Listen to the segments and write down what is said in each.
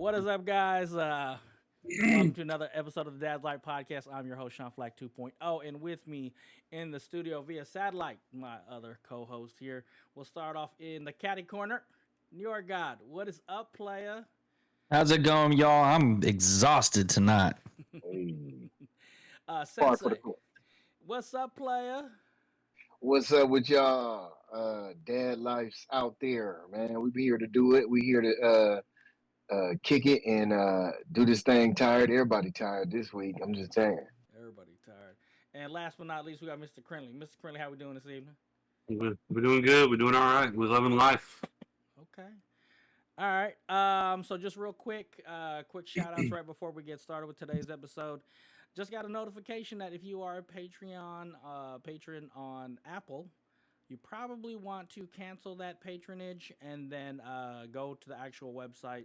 What is up, guys? Welcome to another episode of the Dad's Light Podcast. I'm your host, Sean Flac 2.0, and with me in the studio via satellite, my other co-host here. We'll start off in the catty corner. NjordGod, what is up, playa? How's it going, y'all? I'm exhausted tonight. Sensei, what's up, playa? What's up with y'all? Dad lives out there, man. We be here to do it. We here to kick it and do this thing tired. Everybody tired this week. I'm just saying. Everybody tired. And last but not least, we got Mr. Krinlee. Mr. Krinlee, how we doing this evening? We're doing good. We're doing all right. We're loving life. Okay. All right. So just real quick shout outs right before we get started with today's episode. Just got a notification that if you are a Patreon patron on Apple, you probably want to cancel that patronage and then go to the actual website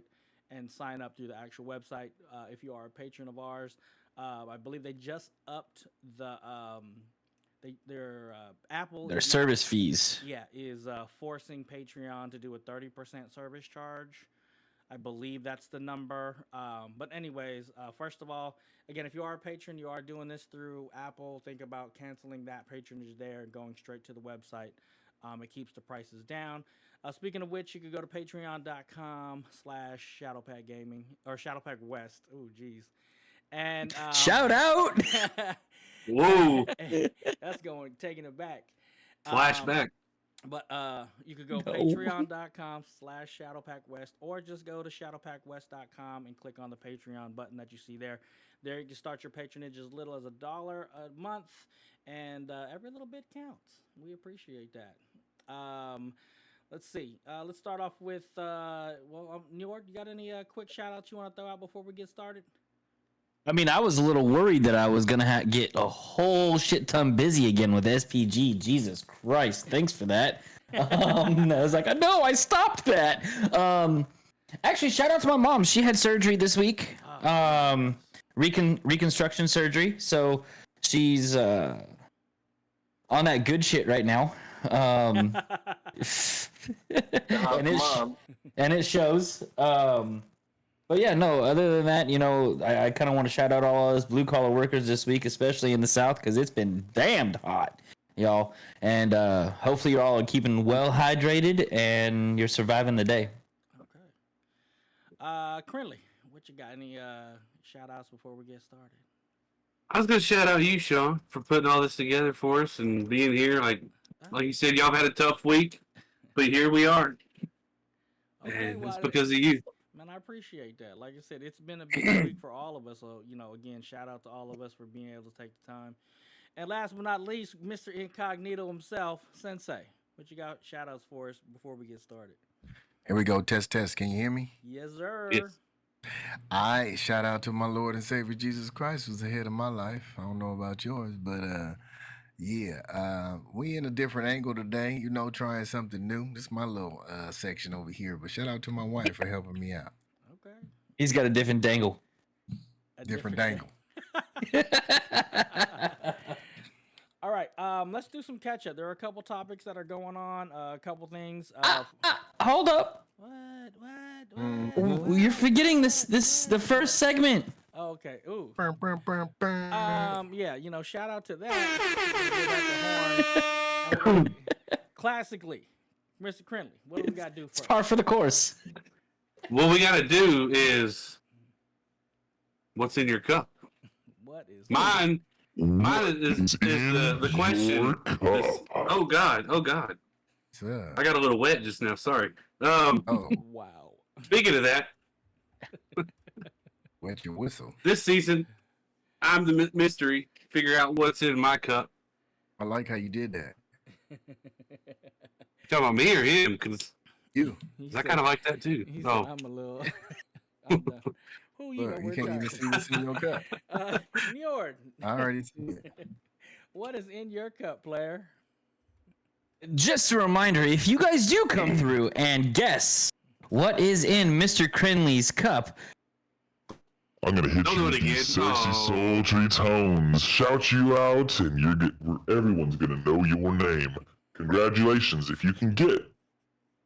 and sign up through the actual website. If you are a patron of ours, I believe they just upped the their Apple Their service fees. Yeah, is forcing Patreon to do a 30% service charge. I believe that's the number. But anyways, first of all, again, if you are a patron, you are doing this through Apple, think about canceling that patronage there and going straight to the website. It keeps the prices down. Speaking of which, you could go to patreon.com/ShadowPackGaming or ShadowPackWest. Oh, geez. And shout out. Whoa. That's taking it back. Flashback. But you could go patreon.com/ShadowPackWest or just go to ShadowPackWest.com and click on the Patreon button that you see there. There you can start your patronage as little as $1 a month, and every little bit counts. We appreciate that. Let's see. Let's start off with, New York, you got any quick shout-outs you want to throw out before we get started? I mean, I was a little worried that I was going to get a whole shit ton busy again with SPG. Jesus Christ. Thanks for that. I was like, no, I stopped that. Actually, shout out to my mom. She had surgery this week. Reconstruction surgery. So she's on that good shit right now. And it shows. But yeah, no, other than that, I kind of want to shout out all those blue collar workers this week, especially in the South, because it's been damned hot, y'all. And hopefully you're all keeping well hydrated and you're surviving the day. Okay. Krinlee, what you got? Any shout outs before we get started? I was going to shout out you, Sean, for putting all this together for us and being here. Like you said, y'all have had a tough week, but here we are. Okay, and it's because of you. Man, I appreciate that. Like I said, it's been a big week for all of us. So, again, shout out to all of us for being able to take the time. And last but not least, Mr. Incognito himself, Sensei. What you got shout outs for us before we get started? Here we go. Test. Can you hear me? Yes, sir. Yes. I shout out to my Lord and Savior Jesus Christ, who's the head of my life. I don't know about yours, but we in a different angle today, trying something new. This is my little section over here, but shout out to my wife for helping me out. Okay. He's got a different dangle. Different dangle. All right, let's do some catch up. There are a couple topics that are going on, a couple things. Hold up. What? You're forgetting the first segment. Oh, okay. Ooh. Burn. Yeah, shout out to that. Classically, Mr. Krinlee, what do we got to do It's first? par for the course. What we got to do is what's in your cup? What is Mine is the question. Oh God. I got a little wet just now. Sorry. Wow. Speaking of that, wet your whistle. this season, I'm the mystery. Figure out what's in my cup. I like how you did that. Talking about me or him? Because You. I kind of like that too. He Oh, said, I'm a little. I'm the, who you? Look, you can't even see what's in your cup. Njord, I already see it. what is in your cup, player? Just a reminder, if you guys do come through and guess what is in Mr. Krinlee's cup, I'm gonna hit Don't you do it with these again. sexy, Oh. sultry tones, shout you out, and everyone's gonna know your name. Congratulations if you can get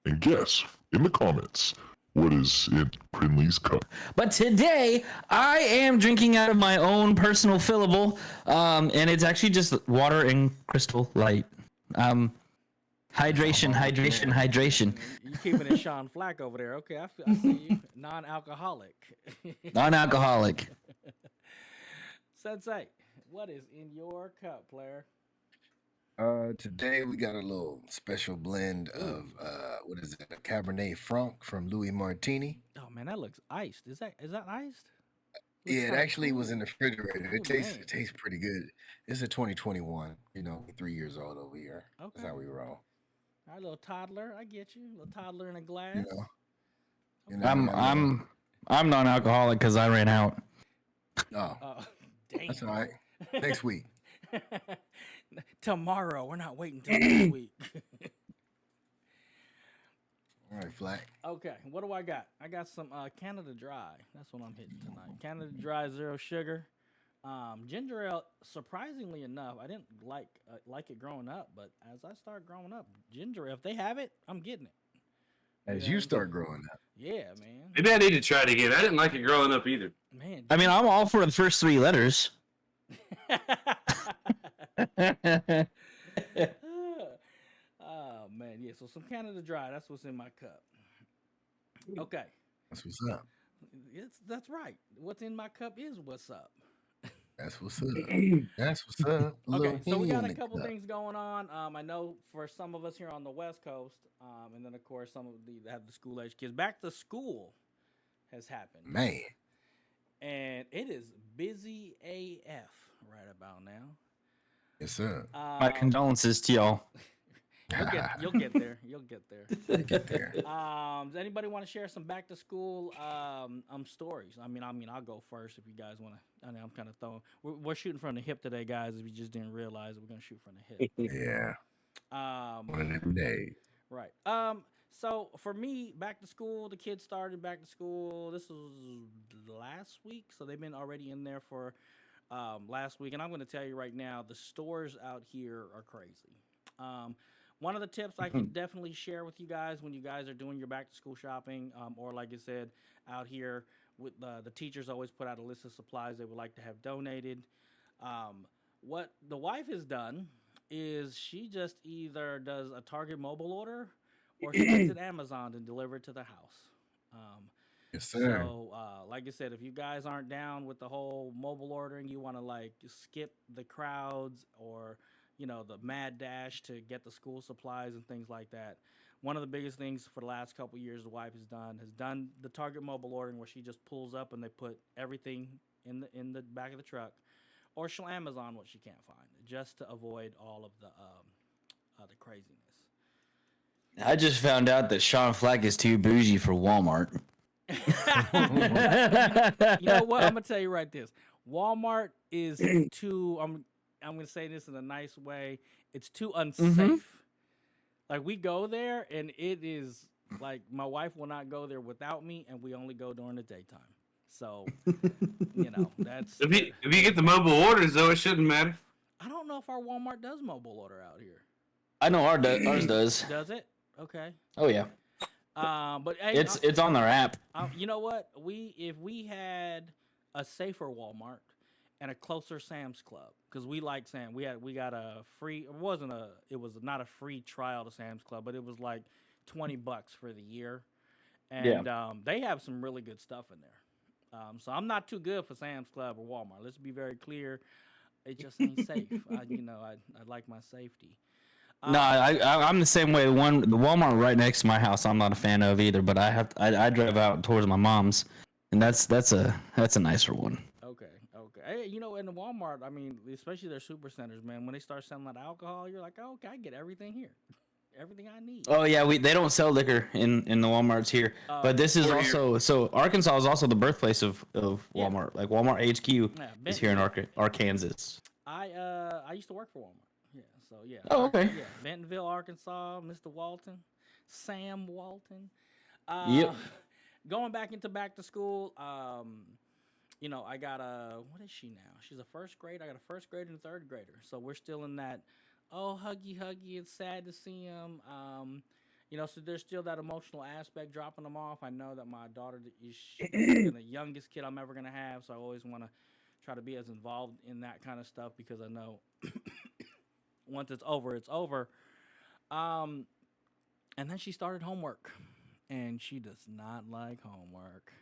and guess in the comments what is in Krinlee's cup. But today, I am drinking out of my own personal fillable, and it's actually just water and Crystal Light. Hydration, hydration, hydration. You keeping it Sean Flac over there. Okay, I see you. Non-alcoholic. Non-alcoholic. Sensei, what is in your cup, player? Today we got a little special blend of what is it? A Cabernet Franc from Louis Martini. Oh man, that looks iced. Is that iced? Looks Yeah, it kinda actually was cool. in the refrigerator. Oh, It tastes man. it tastes pretty good. It's a 2021. 3 years old over here. Okay. That's how we roll. All right, little toddler. I get you. Little toddler in a glass. You know. You Okay. know. I'm non-alcoholic because I ran out. Oh, Oh, damn. that's all right. Next week. Tomorrow. We're not waiting till next week. All right, Flac. Okay, what do I got? I got some Canada Dry. That's what I'm hitting tonight. Canada Dry, zero sugar. Ginger ale. Surprisingly enough, I didn't like it growing up, but as I start growing up, ginger ale. If they have it, I'm getting it. As Yeah. you start growing up. Yeah, man. Maybe I need to try it again. I didn't like it growing up either. Man. I mean, I'm all for the first 3 letters. Oh man, yeah. So some Canada Dry. That's what's in my cup. Okay, That's what's up. that's right. What's in my cup is what's up. That's what's up. That's what's up. Okay, so we got a Henny couple cup. things going on. I know for some of us here on the West Coast, and then of course some of the that have the school age kids. Back to school has happened, Man. and it is busy AF right about now. Yes, sir. My condolences to y'all. You'll get there. You'll get there. Get there. Does anybody want to share some back to school stories? I mean, I'll go first if you guys want to. I know I'm kind of throwing. We're shooting from the hip today, guys. If you just didn't realize, we're gonna shoot from the hip. Yeah. One of them days. Right. So for me, back to school, the kids started back to school. This was last week, so they've been already in there for last week. And I'm going to tell you right now, the stores out here are crazy. One of the tips I can definitely share with you guys when you guys are doing your back to school shopping, or like I said, out here with the teachers always put out a list of supplies they would like to have donated. What the wife has done is she just either does a Target mobile order or she gets it Amazon and deliver it to the house. Yes, sir. So, like I said, if you guys aren't down with the whole mobile ordering, you want to like skip the crowds or the mad dash to get the school supplies and things like that. One of the biggest things for the last couple of years the wife has done the Target mobile ordering where she just pulls up and they put everything in the back of the truck, or she'll Amazon what she can't find just to avoid all of the craziness. I just found out that Sean Flack is too bougie for Walmart. You know what? I'm gonna tell you right this. Walmart is too. I'm gonna say this in a nice way. It's too unsafe. Like we go there and it is like my wife will not go there without me, and we only go during the daytime. So that's. If you get the mobile orders though, it shouldn't matter. I don't know if our Walmart does mobile order out here. I know ours does. Does it? Okay. Oh yeah. But hey, It's on their app. you know what? If we had a safer Walmart and a closer Sam's Club, because we like Sam. We got a free. It was not a free trial to Sam's Club, but it was like $20 for the year, and they have some really good stuff in there. So I'm not too good for Sam's Club or Walmart. Let's be very clear. It just ain't safe. I like my safety. No, I'm the same way. The Walmart right next to my house, I'm not a fan of either. But I drive out towards my mom's, and that's a nicer one. Okay. Hey, in the Walmart, I mean, especially their super centers, man. When they start selling that alcohol, you're like, oh, okay, I get everything here, everything I need. Oh yeah, they don't sell liquor in the WalMarts here. But this is also so Arkansas is also the birthplace of Walmart. Like Walmart HQ is here in Arkansas. I used to work for Walmart. Yeah, so yeah. Oh, okay. Yeah, Bentonville, Arkansas, Mr. Walton, Sam Walton. Yep. Going back to school, I got what is she now? She's a first grade. I got a first grader and a third grader. So we're still in that, oh, huggy, it's sad to see him. So there's still that emotional aspect dropping them off. I know that my daughter is the youngest kid I'm ever gonna have, so I always want to try to be as involved in that kind of stuff because I know once it's over, it's over. Um, and then she started homework, and she does not like homework.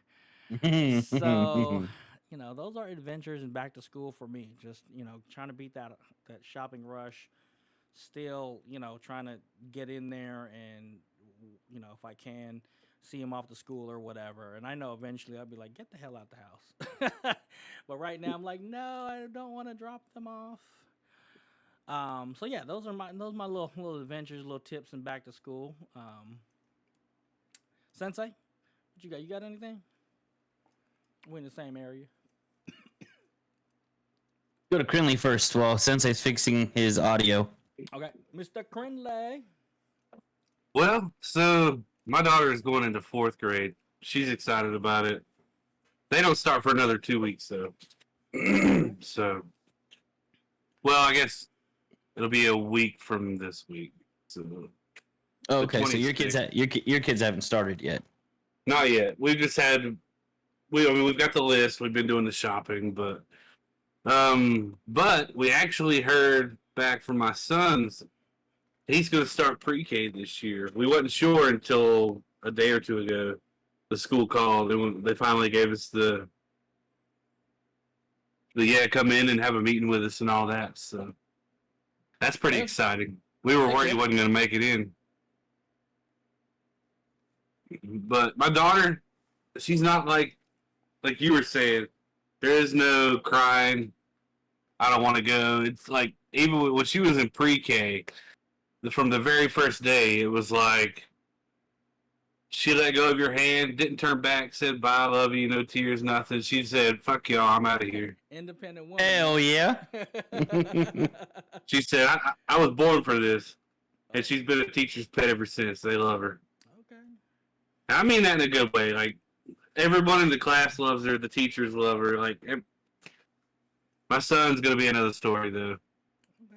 So, those are adventures and back to school for me. Just trying to beat that shopping rush. Still, trying to get in there and if I can see him off to school or whatever. And I know eventually I'll be like, get the hell out the house. But right now I'm like, no, I don't want to drop them off. So yeah, those are my little adventures, little tips and back to school. Sensei, what you got? You got anything? We're in the same area. Go to Krinlee first while Sensei's fixing his audio. Okay, Mr. Krinlee. Well, so my daughter is going into 4th grade. She's excited about it. They don't start for another 2 weeks, though. So, well, I guess it'll be a week from this week. So, okay, so your kids haven't started yet. Not yet. We've just had we've got the list. We've been doing the shopping, but we actually heard back from my son's. He's going to start pre-K this year. We wasn't sure until a day or two ago. The school called and they finally gave us the come in and have a meeting with us and all that. So that's pretty exciting. We were worried he wasn't going to make it in. But my daughter, she's not like you were saying. There is no crying. I don't want to go. It's like even when she was in pre-K, from the very first day, it was like she let go of your hand, didn't turn back, said bye, I love you, no tears, nothing. She said, fuck y'all, I'm out of here. Independent woman. Hell yeah. She said, I was born for this. And she's been a teacher's pet ever since. They love her. Okay. I mean that in a good way. Like, everyone in the class loves her. The teachers love her. Like, my son's going to be another story, though. Okay.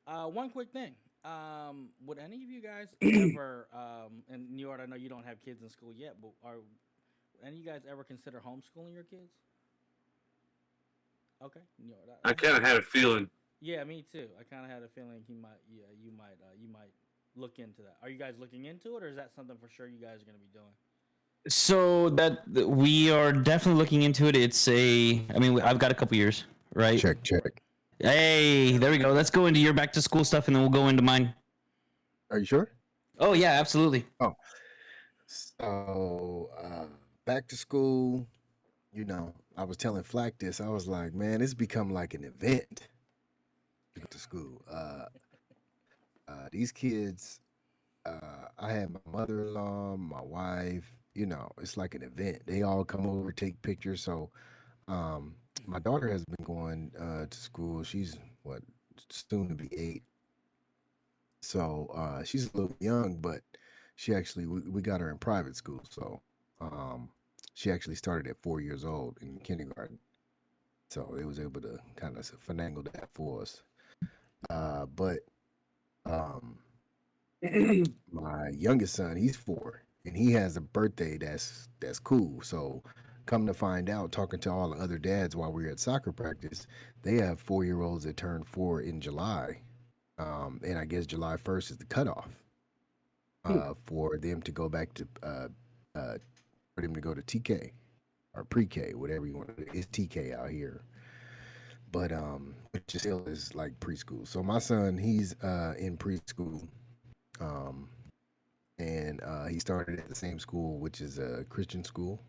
All right. One quick thing. Would any of you guys ever, and Njord, I know you don't have kids in school yet, but any of you guys ever consider homeschooling your kids? Okay, Njord. I kind of had a feeling. Yeah, me too. I kind of had a feeling you might look into that. Are you guys looking into it, or is that something for sure you guys are going to be doing? So that we are definitely looking into it. I've got a couple years, right? Check. Hey, there we go. Let's go into your back to school stuff and then we'll go into mine. Are you sure? Oh yeah, absolutely. Oh, so back to school. I was telling Flac this. I was like, man, it's become like an event. Back to school. These kids. I had my mother-in-law, my wife. It's like an event. They all come over, take pictures. So, my daughter has been going to school. She's soon to be 8. So she's a little young, but she actually we got her in private school. So she actually started at 4 years old in kindergarten. So it was able to kind of finagle that for us. But my youngest son, he's 4, and he has a birthday that's cool. So come to find out, talking to all the other dads while we were at soccer practice, they have 4-year-olds that turn 4 in July. And I guess July 1st is the cutoff for them to go back to for them to go to TK or pre-K, whatever you want to do. It's TK out here, but it still is like preschool. So my son, he's in preschool, and he started at the same school, which is a Christian school,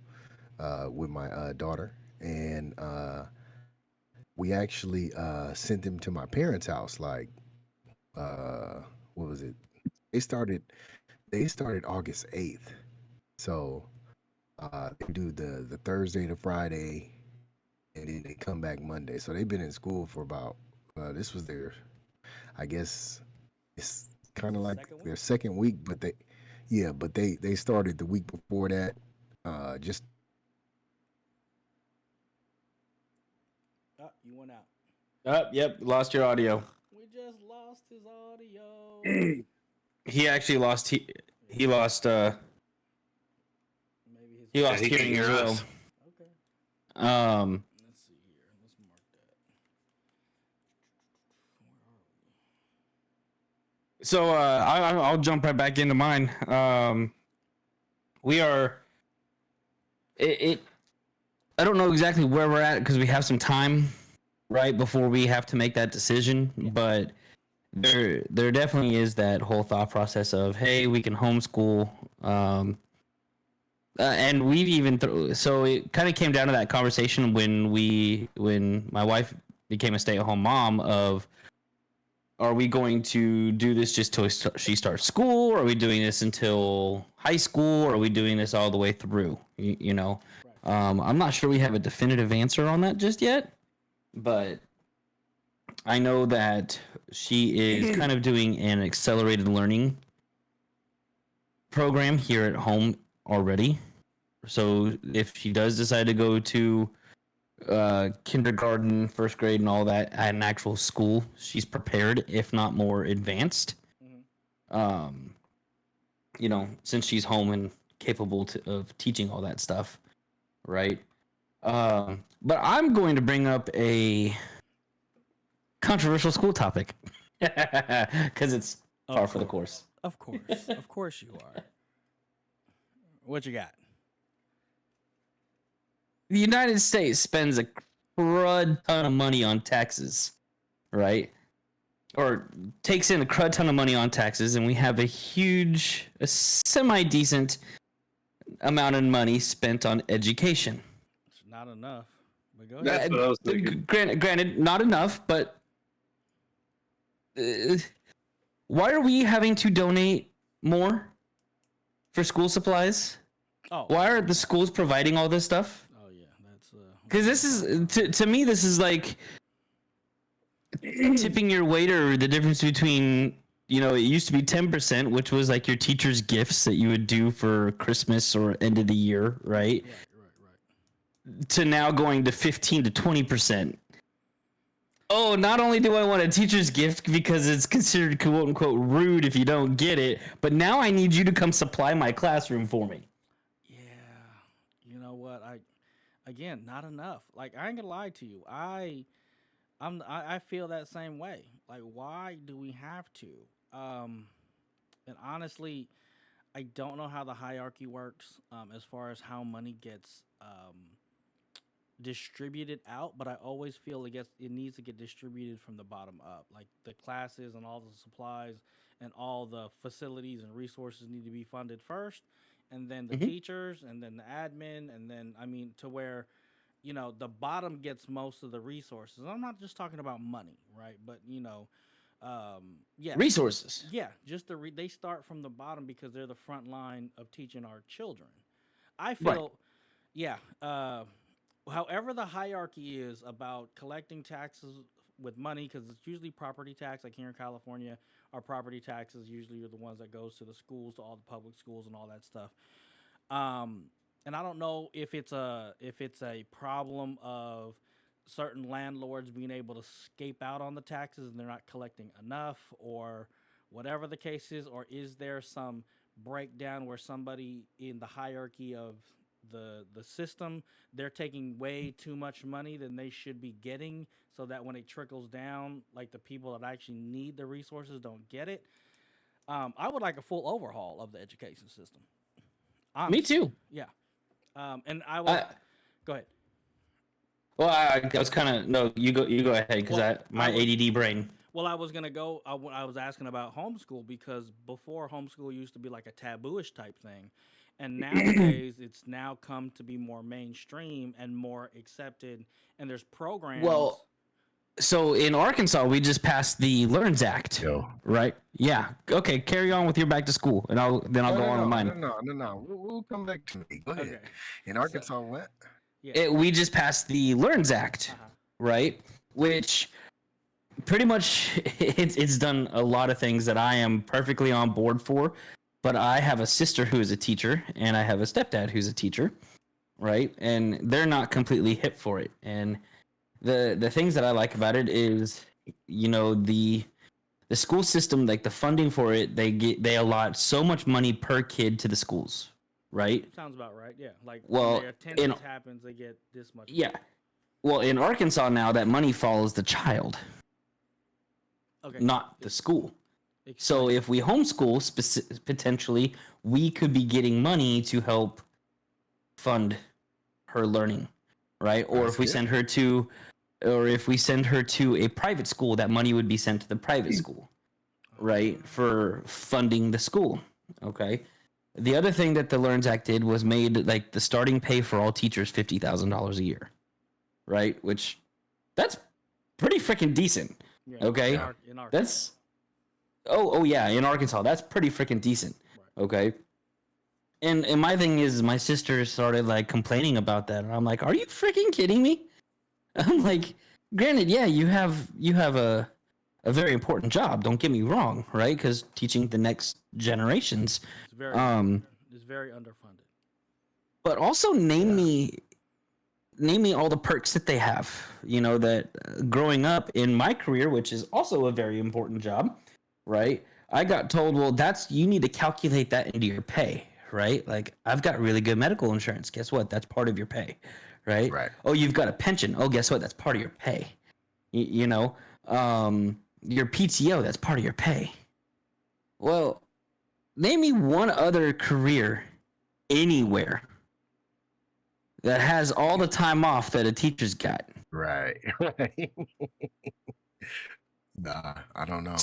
with my daughter, and we actually sent him to my parents' house. Like, what was it? They started August 8th, so they do the Thursday to Friday, and then they come back Monday. So they've been in school for about this was their, I guess it's kind of like their second week, but they started the week before that. Just You went out. Yep, lost your audio. We just lost his audio. He actually lost. He lost. Maybe his. He lost he can hearing as hear well. us. Okay. Let's see here. Let's mark that. Where are we? So I'll jump right back into mine. We are. It I don't know exactly where we're at because we have some time right before we have to make that decision, but there definitely is that whole thought process of, hey, we can homeschool, and we've even so it kind of came down to that conversation when my wife became a stay-at-home mom of, are we going to do this just till she starts school? Or are we doing this until high school? Or are we doing this all the way through? You know, I'm not sure we have a definitive answer on that just yet, but I know that she is kind of doing an accelerated learning program here at home already. So if she does decide to go to kindergarten, first grade, and all that at an actual school, she's prepared, if not more advanced. Mm-hmm. You know, since she's home and capable of teaching all that stuff, right? But I'm going to bring up a controversial school topic because it's par for the course. Of course you are. What you got? The United States spends a crud ton of money on taxes, right? Or takes in a crud ton of money on taxes, and we have a semi-decent amount of money spent on education. It's not enough, but go ahead. That's what I was thinking. Granted, not enough, but why are we having to donate more for school supplies? Oh, Why are the schools providing all this stuff? oh yeah, that's Because this is to me, this is like tipping your waiter. The difference between, you know, it used to be 10%, which was like your teacher's gifts that you would do for Christmas or end of the year, right? right. To now going to 15 to 20%. Oh, not only do I want a teacher's gift because it's considered quote unquote rude if you don't get it, but now I need you to come supply my classroom for me. Yeah, you know what? Again, not enough. Like, I ain't gonna lie to you. I feel that same way. Like, why do we have to? And honestly, I don't know how the hierarchy works, as far as how money gets distributed out, but I always feel it needs to get distributed from the bottom up. Like, the classes and all the supplies and all the facilities and resources need to be funded first, and then the teachers, and then the admin, and then, I mean, to where, you know, the bottom gets most of the resources. I'm not just talking about money, right? But, you know, yeah, Resources. yeah, just they start from the bottom because they're the front line of teaching our children. I feel, yeah. However, the hierarchy is about collecting taxes with money, because it's usually property tax. Like here in California, our property taxes usually are the ones that goes to the schools, to all the public schools, and all that stuff. And I don't know if it's a problem of certain landlords being able to scape out on the taxes and they're not collecting enough, or whatever the case is, or is there some breakdown where somebody in the hierarchy of the system, they're taking way too much money than they should be getting, so that when it trickles down, like, the people that actually need the resources don't get it. I would like a full overhaul of the education system. Honestly. Me too. Yeah. And I would go ahead. Well, I was kind of no. You go ahead because my ADD brain. Well, I was gonna go. I was asking about homeschool because before, homeschool used to be like a tabooish type thing, and nowadays it's now come to be more mainstream and more accepted. And there's programs. Well, so in Arkansas, we just passed the LEARNS Act, right? Yeah. Okay, carry on with your back to school, and I'll go on with mine. No. We'll come back to me. Go ahead. Okay. In Arkansas, what? Yeah. We just passed the LEARNS Act, right? Which pretty much it's done a lot of things that I am perfectly on board for. But I have a sister who is a teacher, and I have a stepdad who's a teacher, right? And they're not completely hip for it. And the things that I like about it is, you know, the the school system, like the funding for it, they allot so much money per kid to the schools, right? Sounds about right. Yeah. Like Well, when their attendance happens, they get this much. Yeah. Well, in Arkansas now, that money follows the child, not the school. So if we homeschool, potentially, we could be getting money to help fund her learning, right? Or if we send her to, a private school, that money would be sent to the private school, right? For funding the school. Okay. The other thing that the LEARNS Act did was made like the starting pay for all teachers $50,000 a year, right? Which that's pretty freaking decent. Yeah, Okay. in Arkansas. That's oh yeah, in Arkansas, that's pretty freaking decent. Right. Okay. And my thing is, my sister started like complaining about that, and I'm like, "Are you freaking kidding me?" I'm like, "Granted, yeah, you have a very important job. Don't get me wrong, right? Because teaching the next generations, It's very underfunded. but also name me all the perks that they have. You know that growing up in my career, which is also a very important job, right? I got told, well, you need to calculate that into your pay, right? Like, I've got really good medical insurance. Guess what? That's part of your pay, right? Right. Oh, you've got a pension. Oh, guess what? That's part of your pay. You know, your PTO, that's part of your pay. Well, name me one other career anywhere that has all the time off that a teacher's got. Right. Right. Nah, I don't know.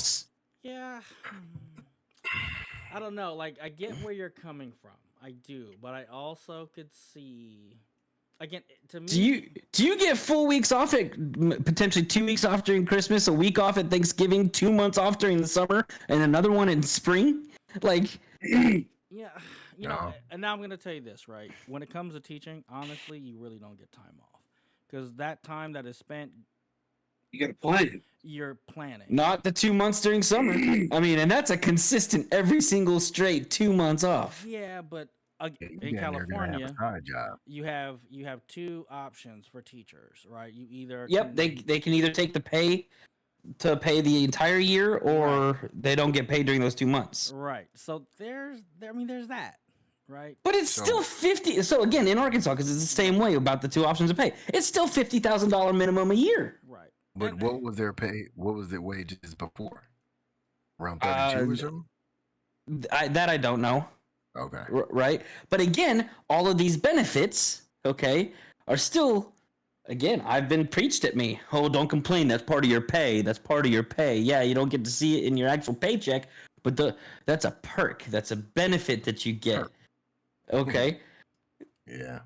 Yeah. I don't know. Like, I get where you're coming from. I do, but I also could see. Again, to me, Do you get full weeks off at potentially 2 weeks off during Christmas, a week off at Thanksgiving, 2 months off during the summer, and another one in spring? Like, yeah, you know. No. And now I'm gonna tell you this, right? When it comes to teaching, honestly, you really don't get time off because that time that is spent, You got to plan. you're planning. not the 2 months during summer. I mean, and that's a consistent every single straight 2 months off. Yeah, but in You damn near gonna have a California, side job. you have two options for teachers, right? You either Yep, they can either take the pay to pay the entire year, or they don't get paid during those 2 months. right. So there's that, right? But it's So- still 50. So again, in Arkansas, because it's the same way about the two options of pay, it's still $50,000 minimum a year. Right. But And- what was their pay? What was their wages before? Around 32 or something? That I don't know. Okay. Right? But again, all of these benefits, okay, are still, again, I've been preached at me. Oh, don't complain. That's part of your pay. That's part of your pay. Yeah, you don't get to see it in your actual paycheck, but that's a perk. That's a benefit that you get. Perk. Okay. Yeah.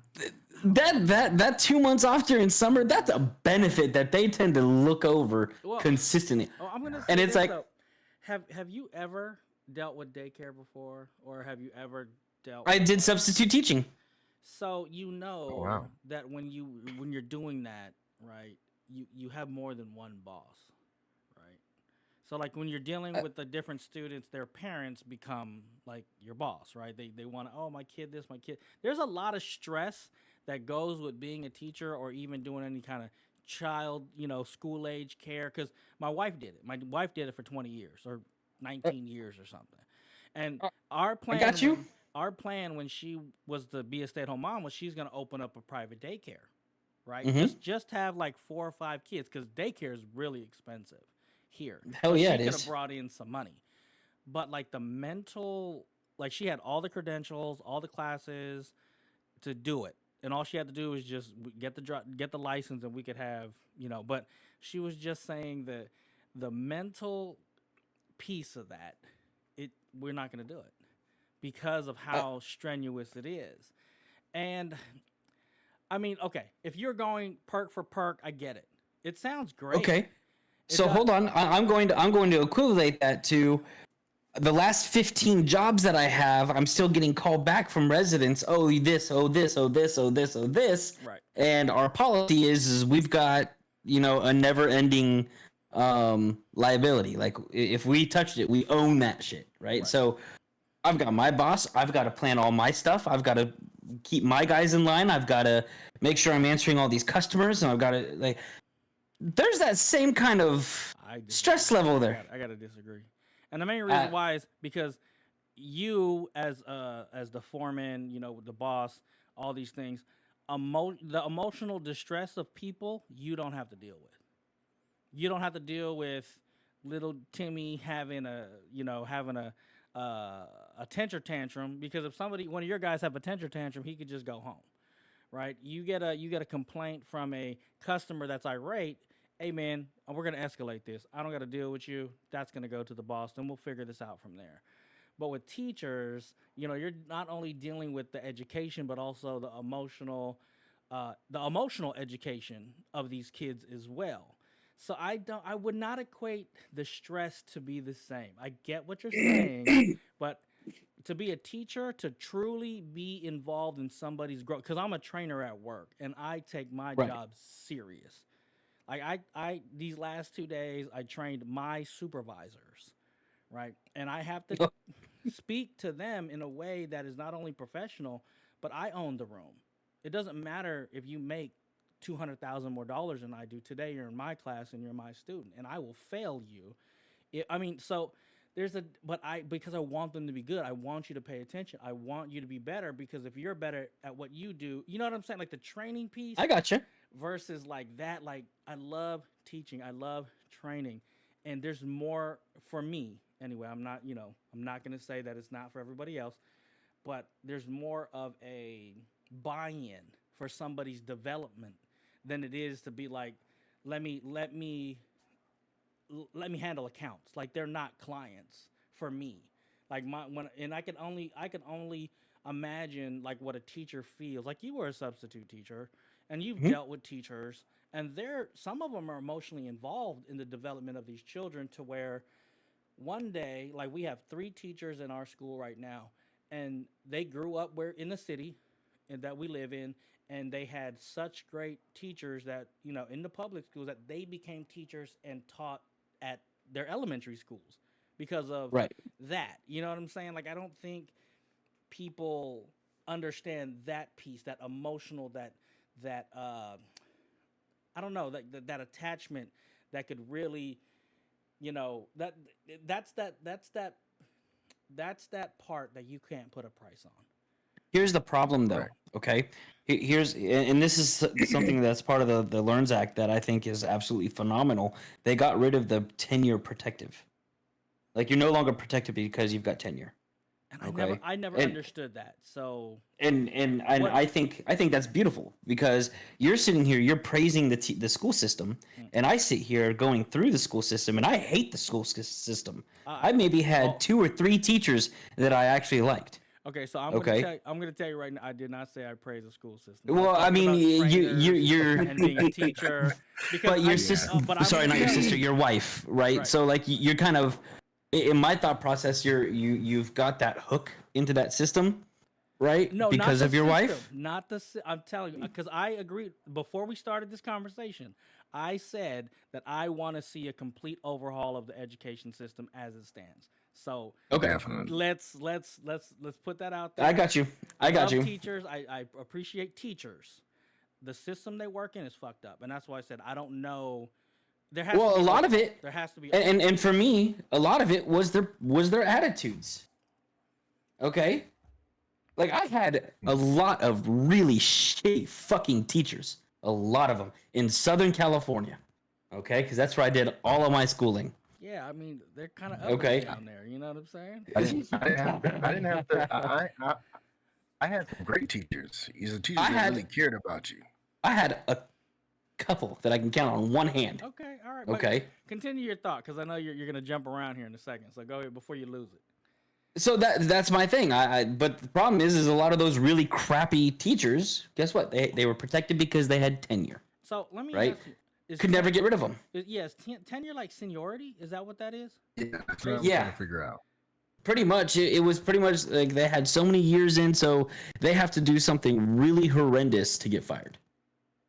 That 2 months off during summer, that's a benefit that they tend to look over Well, consistently. Oh, I'm gonna. And say it's this, like- though. Have you ever dealt with daycare before, or have you ever dealt? I did substitute teaching. So you know Oh, wow. that when you're doing that, right? You have more than one boss, right? So like when you're dealing with the different students, their parents become like your boss, right? They want to, oh, my kid this, my kid. There's a lot of stress that goes with being a teacher or even doing any kind of child, school age care. Because my wife did it. My wife did it for 20 years or 19 years or something. And our plan, got you. Our plan when she was to be a stay-at-home mom was she's going to open up a private daycare, right? Mhm. Just have like 4 or 5 kids because daycare is really expensive here. Hell yeah, she it could is. have brought in some money, but like the mental, like she had all the credentials, all the classes to do it, and all she had to do was just get the license, and we could have, But she was just saying that the mental piece of that, we're not going to do it because of how strenuous it is. And I mean, okay, if you're going perk for perk, I get it. It sounds great. Okay. It So does- hold on. I'm going to equivalent that to the last 15 jobs that I have. I'm still getting called back from residents. Oh, this, oh, this, oh, this, oh, this, oh, this. Right. And our policy is we've got, a never-ending liability. Like if we touched it, we own that shit, right? So I've got my boss. I've got to plan all my stuff. I've got to keep my guys in line. I've got to make sure I'm answering all these customers, and I've got to there's that same kind of disagree. Stress level there. I gotta disagree. And the main reason why is because you, as the foreman, the boss, all these things, the emotional distress of people, you don't have to deal with. You don't have to deal with little Timmy having a temper tantrum, because if one of your guys have a temper tantrum, he could just go home, right? You get a complaint from a customer that's irate. Hey man, we're gonna escalate this. I don't got to deal with you. That's gonna go to the boss, and we'll figure this out from there. But with teachers, you're not only dealing with the education, but also the emotional education of these kids as well. So I would not equate the stress to be the same. I get what you're saying, but to be a teacher, to truly be involved in somebody's growth, because I'm a trainer at work and I take my job serious. Like I these last 2 days I trained my supervisors, right? And I have to speak to them in a way that is not only professional, but I own the room. It doesn't matter if you make $200,000 more than I do today. You're in my class and you're my student, and I will fail you. So because I want them to be good. I want you to pay attention. I want you to be better, because if you're better at what you do, you know what I'm saying? Like the training piece. I got you. Versus like that, like I love teaching. I love training, and there's more for me anyway. I'm not going to say that it's not for everybody else, but there's more of a buy-in for somebody's development than it is to be like, let me handle accounts. Like they're not clients for me. Like I can only imagine like what a teacher feels. Like you were a substitute teacher and you've dealt with teachers, and some of them are emotionally involved in the development of these children, to where one day, like we have 3 teachers in our school right now, and they grew up in the city and that we live in, and they had such great teachers that, in the public schools, that they became teachers and taught at their elementary schools because of that. You know what I'm saying? Like, I don't think people understand that piece, that emotional, that I don't know, that attachment that could really, that's that part that you can't put a price on. Here's the problem, though. Okay, and this is something that's part of the Learns Act that I think is absolutely phenomenal. They got rid of the tenure protective. Like, you're no longer protected because you've got tenure. And I never understood that. So I think that's beautiful, because you're sitting here, you're praising the school system, and I sit here going through the school system, and I hate the school system. I maybe had 2 or 3 teachers that I actually liked. Okay, so I'm gonna tell you right now, I did not say I praise the school system. Well, I mean, you're and being a teacher, but your sister, sorry, not your sister, your wife, right? So like you're kind of, in my thought process, you've got that hook into that system, right? No, because not of your system, wife. Not the. I'm telling you, because I agreed before we started this conversation. I said that I want to see a complete overhaul of the education system as it stands. So let's put that out there. I got you. I got you. Teachers, I appreciate teachers. The system they work in is fucked up, and that's why I said I don't know. There has to be a lot of it. There has to be, and for me, a lot of it was their attitudes. Okay, like I had a lot of really shitty fucking teachers. A lot of them in Southern California. Okay, because that's where I did all of my schooling. Yeah, I mean, they're kind of ugly down there. You know what I'm saying? I didn't have to. I had some great teachers. These are teachers that really cared about you. I had a couple that I can count on one hand. Okay, all right. Okay. Continue your thought, because I know you're going to jump around here in a second. So go ahead before you lose it. So that's my thing. But the problem is a lot of those really crappy teachers, guess what? They were protected because they had tenure. So let me ask you. Could never get rid of them. Yes, tenure like seniority? Is that what that is? Yeah, that's what I'm trying to figure out. Pretty much. It was pretty much like they had so many years in, so they have to do something really horrendous to get fired.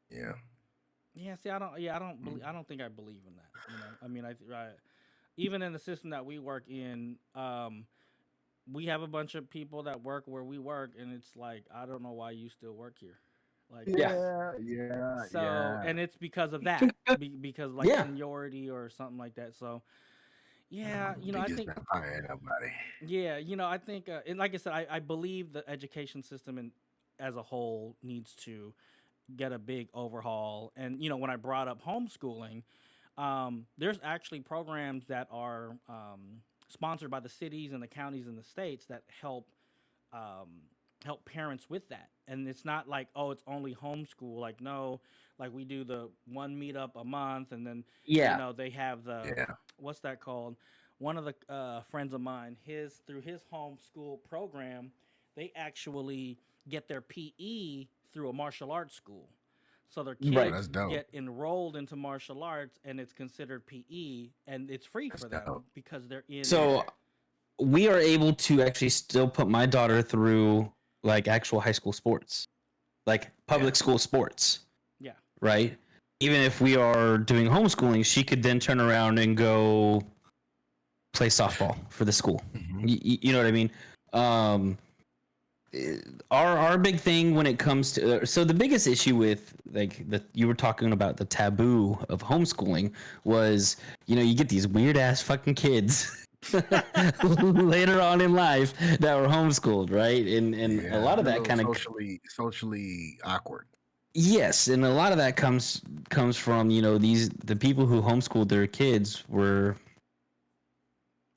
Yeah. Yeah. See, I don't think I believe in that. I mean, even in the system that we work in, we have a bunch of people that work where we work, and it's like, I don't know why you still work here. Like, yeah. So, and it's because of that. because like Yeah. seniority or something like that. So yeah, They I just think not firing nobody. yeah, I think and like I said, I believe the education system as a whole needs to get a big overhaul. And when I brought up homeschooling, there's actually programs that are sponsored by the cities and the counties and the states that um, help parents with that. And it's not like, oh, it's only homeschool. Like, no, like we do the one meetup a month, and then Yeah. they have the Yeah. what's that called? One of the friends of mine, his through his homeschool program, they actually get their PE through a martial arts school. So their Oh, Right. kids that's dope. get enrolled into martial arts, and it's considered PE, and it's free That's for them dope. because they're in. So we are able to actually still put my daughter through like actual high school sports, like public school sports, Yeah. right? Even if we are doing homeschooling, she could then turn around and go play softball for the school. Mhm. You know what I mean? Um, our big thing when it comes to so the biggest issue with like you were talking about the taboo of homeschooling was you get these weird ass fucking kids later on in life that were homeschooled, right? And a Yeah, lot of they're a that little kind of socially awkward. yes, and a lot of that comes from the people who homeschooled their kids were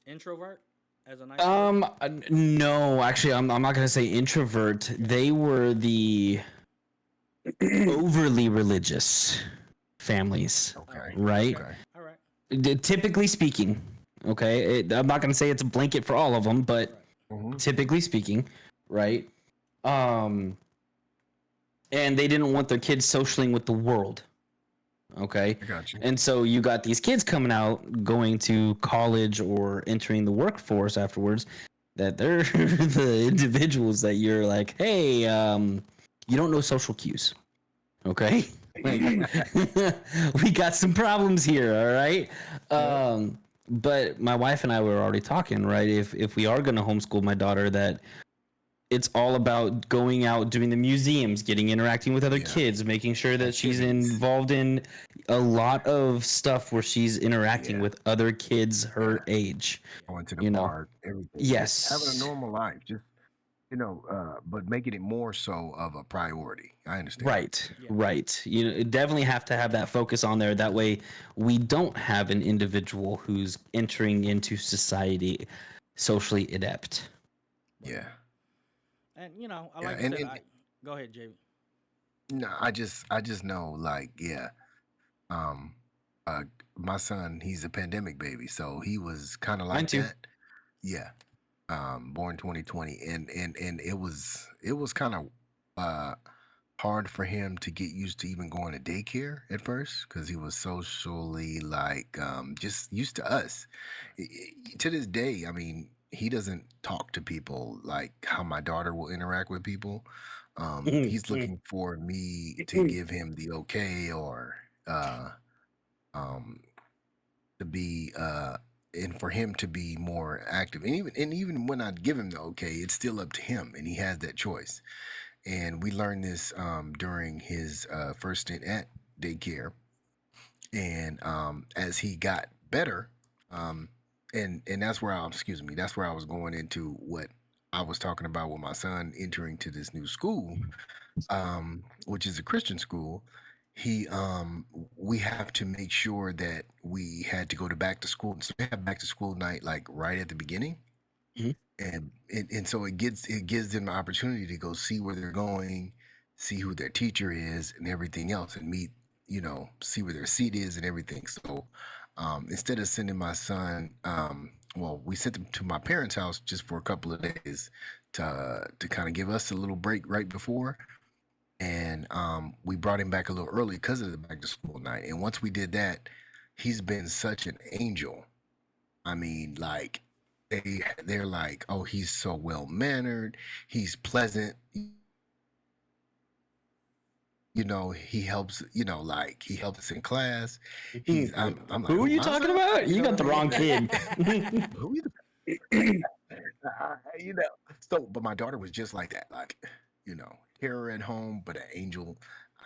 Introvert as a nice word? no, actually I'm not gonna say introvert. They were the overly religious families, Okay. right? Okay. All right. Typically speaking, okay. I'm not gonna say it's a blanket for all of them, but Mm-hmm. typically speaking, right? Um, and they didn't want their kids socialing with the world. Okay. I got you. And so you got these kids coming out, going to college or entering the workforce afterwards, that they're the individuals that you're like, hey, you don't know social cues. Okay. Like, we got some problems here. All right. But my wife and I were already talking, right? If we are going to homeschool my daughter, that it's all about going out, doing the museums, interacting with other Yeah. kids, making sure that she's Activities. involved in a lot of stuff where she's interacting Yeah. with other kids her age. Going to the You know. park, everything. Just having a Yes. normal life. Just but making it more so of a priority. I understand. Right. Yeah. Right. You definitely have to have that focus on there. That way we don't have an individual who's entering into society socially inept. Yeah. And I Yeah, like and- I said, and- go ahead, JB. No, I just know, like, yeah. Um my son, he's a pandemic baby, so he was kind of Mine like too. that. Yeah. Born 2020, and it was kind of hard for him to get used to even going to daycare at first, because he was socially like just used to us. To this day, I mean, he doesn't talk to people like how my daughter will interact with people. He's looking for me to give him the okay, or um to be and for him to be more active. And even when I give him the okay, it's still up to him, and he has that choice. And we learned this during his first stint at daycare. And as he got better, and that's where that's where I was going into what I was talking about with my son entering to this new school, which is a Christian school. He We have to make sure that we had to go to back to school, so we have back to school night like right at the beginning. Mhm. And so it gives them the opportunity to go see where they're going, see who their teacher is, and everything else, and meet, see where their seat is and everything. So instead of sending my son, well, we sent him to my parents' house just for a couple of days to kind of give us a little break right before. And we brought him back a little early because of the back to school night. And once we did that, he's been such an angel. I mean, like, they're like, oh, he's so well mannered, he's pleasant. He helps. Like, he helps us in class. I'm like, Who are you my talking son? about? You got what the I wrong mean? kid. Who you? you know. So, but my daughter was just like that. Like, hair at home, but an angel.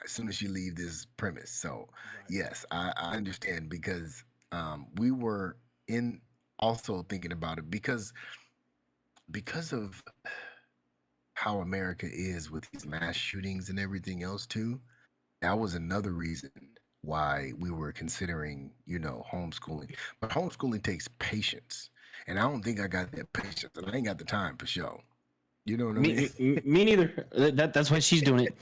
as soon as you leave this premise. So Right. yes, I understand because we were in also thinking about it because of how America is with these mass shootings and everything else too. That was another reason why we were considering, homeschooling. But homeschooling takes patience, and I don't think I got that patience, and I ain't got the time for show. You know what I mean? Me neither. That's why she's doing it.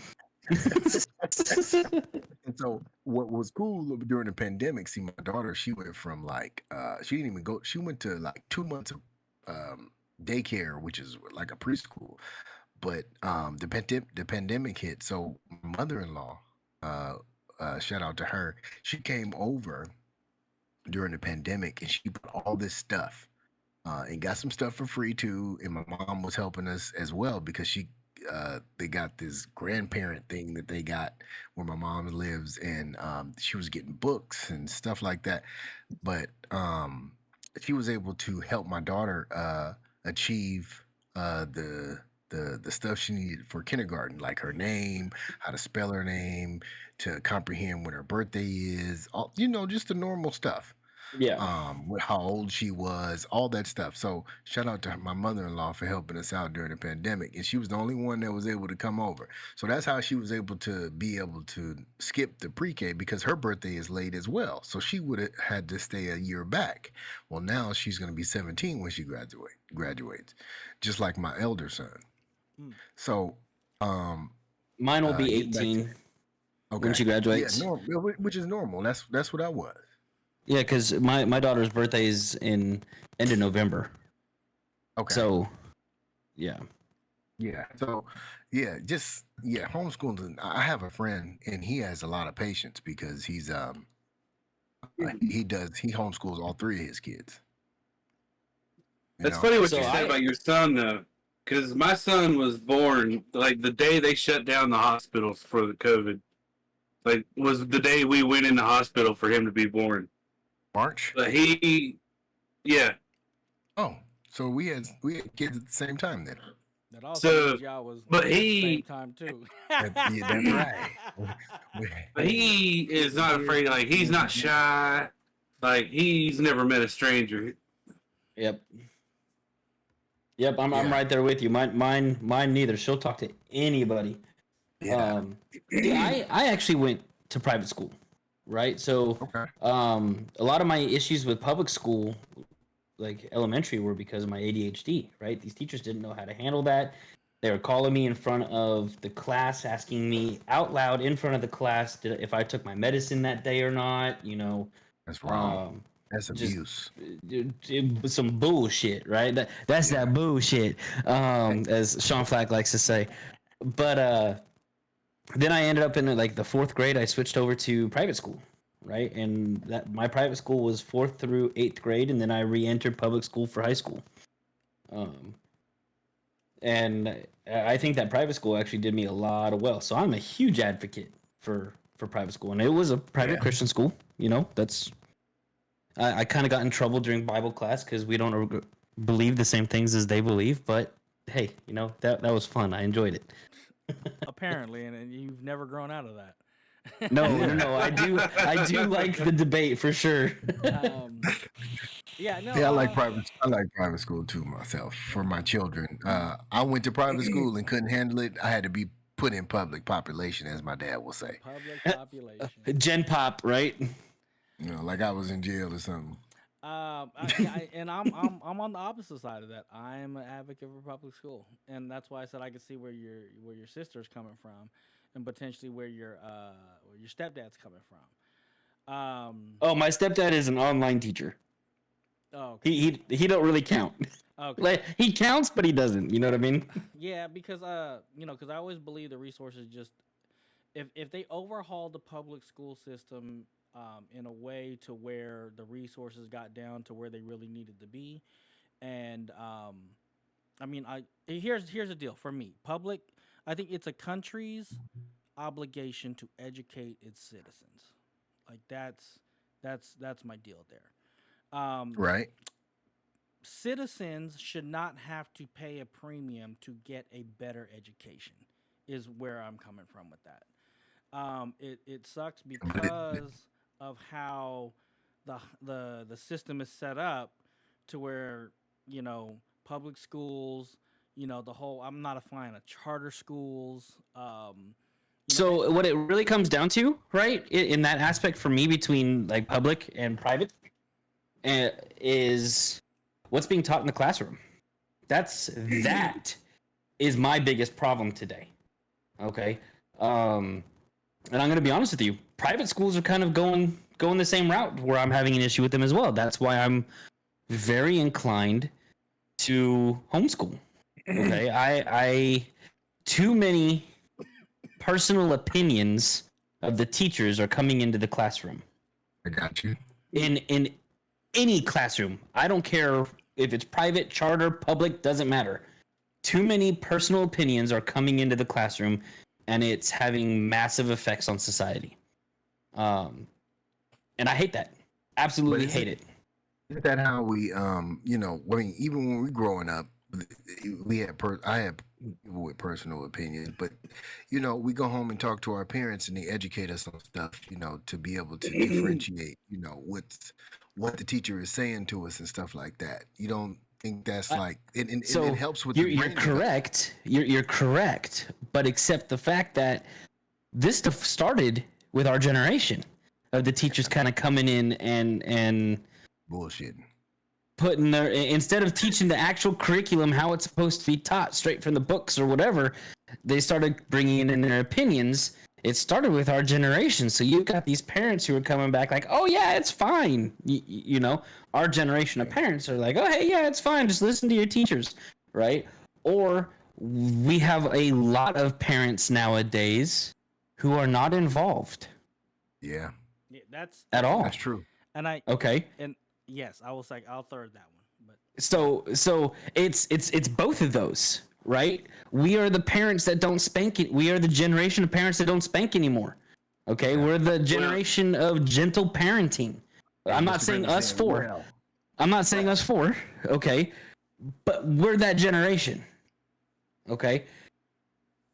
And so what was cool during the pandemic, see my daughter, she went from like she didn't even go, she went to like 2 months of daycare, which is like a preschool. But the pandemic hit, so my mother-in-law, uh, shout out to her, she came over during the pandemic and she bought all this stuff and got some stuff for free too. And my mom was helping us as well because they got this grandparent thing that they got where my mom lives, and she was getting books and stuff like that. But she was able to help my daughter achieve the stuff she needed for kindergarten, like her name, how to spell her name, to comprehend when her birthday is, all, just the normal stuff. Yeah. How old she was, all that stuff. So shout out to my mother-in-law for helping us out during the pandemic, and she was the only one that was able to come over. So that's how she was able to skip the pre-K, because her birthday is late as well. So she would have had to stay a year back. Well, now she's going to be 17 when she graduates, just like my elder son. Mm. So Mine will be getting back to 18 when she graduates. yeah, which is normal. That's what I was. Yeah, because my daughter's birthday is in end of November. Okay. So, yeah. Yeah. So, homeschooling. I have a friend, and he has a lot of patience because he homeschools all three of his kids. That's funny what So you said about your son, though, because my son was born like the day they shut down the hospitals for the COVID. Like, was the day we went in the hospital for him to be born. March. But yeah. Oh, so we had kids at the same time then. That also means y'all was but at the he- same time too. That's right. But he is not afraid. Like, he's not shy. Like, he's never met a stranger. Yep. I'm Yeah. right there with you. Mine neither. She'll talk to anybody. Yeah. I actually went to private school, right? So Okay. a lot of my issues with public school, like elementary, were because of my ADHD, right? These teachers didn't know how to handle that. They were calling me in front of the class, asking me out loud in front of the class if I took my medicine that day or not. That's wrong. That's just- abuse. It was some bullshit, right? That's that bullshit, as Sean Flac likes to say. But then I ended up in like the 4th grade. I switched over to private school, right? And that my private school was 4th through 8th grade, and then I re-entered public school for high school. And I think that private school actually did me a lot of well. So I'm a huge advocate for private school, and it was a private Christian school. That's I kind of got in trouble during Bible class because we don't believe the same things as they believe. But hey, that was fun. I enjoyed it. Apparently, and you've never grown out of that. No. I do like the debate for sure. Yeah, no. Yeah, I like private school too myself for my children. I went to private school and couldn't handle it. I had to be put in public population, as my dad will say. Public population. Gen Pop, right? Like I was in jail or something. I'm on the opposite side of that. I am an advocate for public school, and that's why I said I could see where your sister's coming from, and potentially where your stepdad's coming from. Oh, my stepdad is an online teacher. Oh, okay. He don't really count. Okay. Like, he counts, but he doesn't. You know what I mean? Yeah, because because I always believe the resources just if they overhaul the public school system in a way to where the resources got down to where they really needed to be, and here's the deal for me. I think it's a country's obligation to educate its citizens. Like that's my deal there. Right. Citizens should not have to pay a premium to get a better education is where I'm coming from with that. It sucks because of how the system is set up to where public schools, the whole. I'm not a fan of charter schools. So what it really comes down to, right, in that aspect for me between like public and private, is what's being taught in the classroom. That is my biggest problem today. Okay, and I'm going to be honest with you. Private schools are kind of going the same route where I'm having an issue with them as well. That's why I'm very inclined to homeschool. Okay, I too many personal opinions of the teachers are coming into the classroom. I got you. In any classroom, I don't care if it's private, charter, public, doesn't matter. Too many personal opinions are coming into the classroom, and it's having massive effects on society. And I hate that. Absolutely hate it. Isn't that how we, I mean, even when we growing up, I had people with personal opinions, but we go home and talk to our parents, and they educate us on stuff, to be able to differentiate, what the teacher is saying to us and stuff like that. You don't think that's like So it helps with you're correct. You're correct, but accept the fact that this stuff started with our generation of the teachers kind of coming in and bullshitting. putting their, instead of teaching the actual curriculum how it's supposed to be taught straight from the books or whatever, they started bringing in their opinions. It started with our generation. So you've got these parents who are coming back like, oh yeah, it's fine. Our generation of parents are like, oh hey, yeah, it's fine. Just listen to your teachers, right? Or we have a lot of parents nowadays who are not involved. Yeah. That's at all. That's true. And okay. And yes, I will say I'll third that one. But so it's both of those, right? We are the parents that don't spank it. We are the generation of parents that don't spank anymore. Okay, we're the generation of gentle parenting. I'm not saying us four. I'm not saying us four. Okay, but we're that generation. Okay.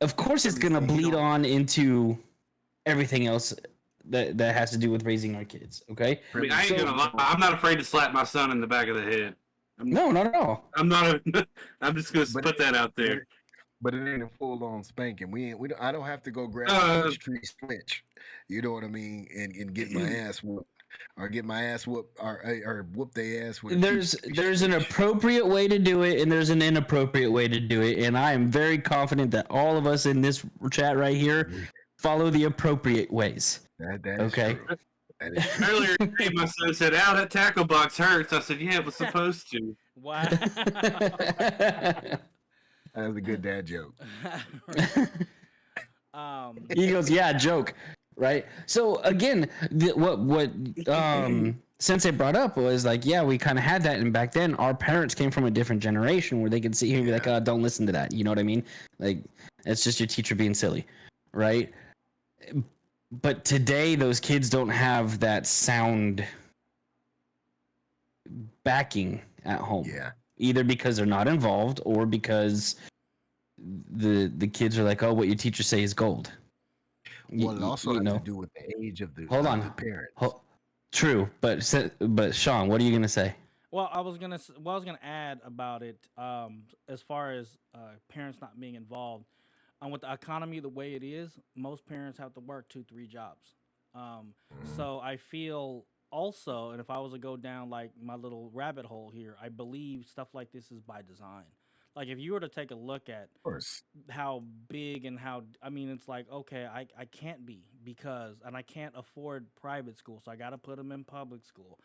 Of course, it's gonna bleed on into everything else that has to do with raising our kids. Okay. I mean, I ain't gonna lie. I'm not afraid to slap my son in the back of the head. No, not at all. I'm not. I'm just gonna put that out there. But it ain't a full-on spanking. I don't have to go grab a tree switch. You know what I mean? And get my ass whooped, or get my ass whooped, or whoop their ass with. There's an appropriate way to do it, and there's an inappropriate way to do it, and I am very confident that all of us in this chat right here follow the appropriate ways. That is okay. True. That is true. Earlier today, my son said, "Ow, that tackle box hurts." I said, "Yeah, it was supposed to." Wow. That was a good dad joke. He goes, "Yeah, joke." Right. So again, what Sensei brought up was like, yeah, we kind of had that, and back then our parents came from a different generation where they could sit here and be like, don't listen to that. You know what I mean? Like, it's just your teacher being silly, right? But today, those kids don't have that sound backing at home. Yeah. Either because they're not involved or because the kids are like, oh, what your teachers say is gold. Well, it also has to do with the age of the parents. True, but Sean, what are you gonna say? Well, I was gonna add about it. As far as parents not being involved, with the economy the way it is, most parents have to work 2-3 jobs. So I feel also, and if I was to go down like my little rabbit hole here, I believe stuff like this is by design. Like if you were to take a look at how big and it's like, okay, I can't be and I can't afford private school, so I got to put them in public school.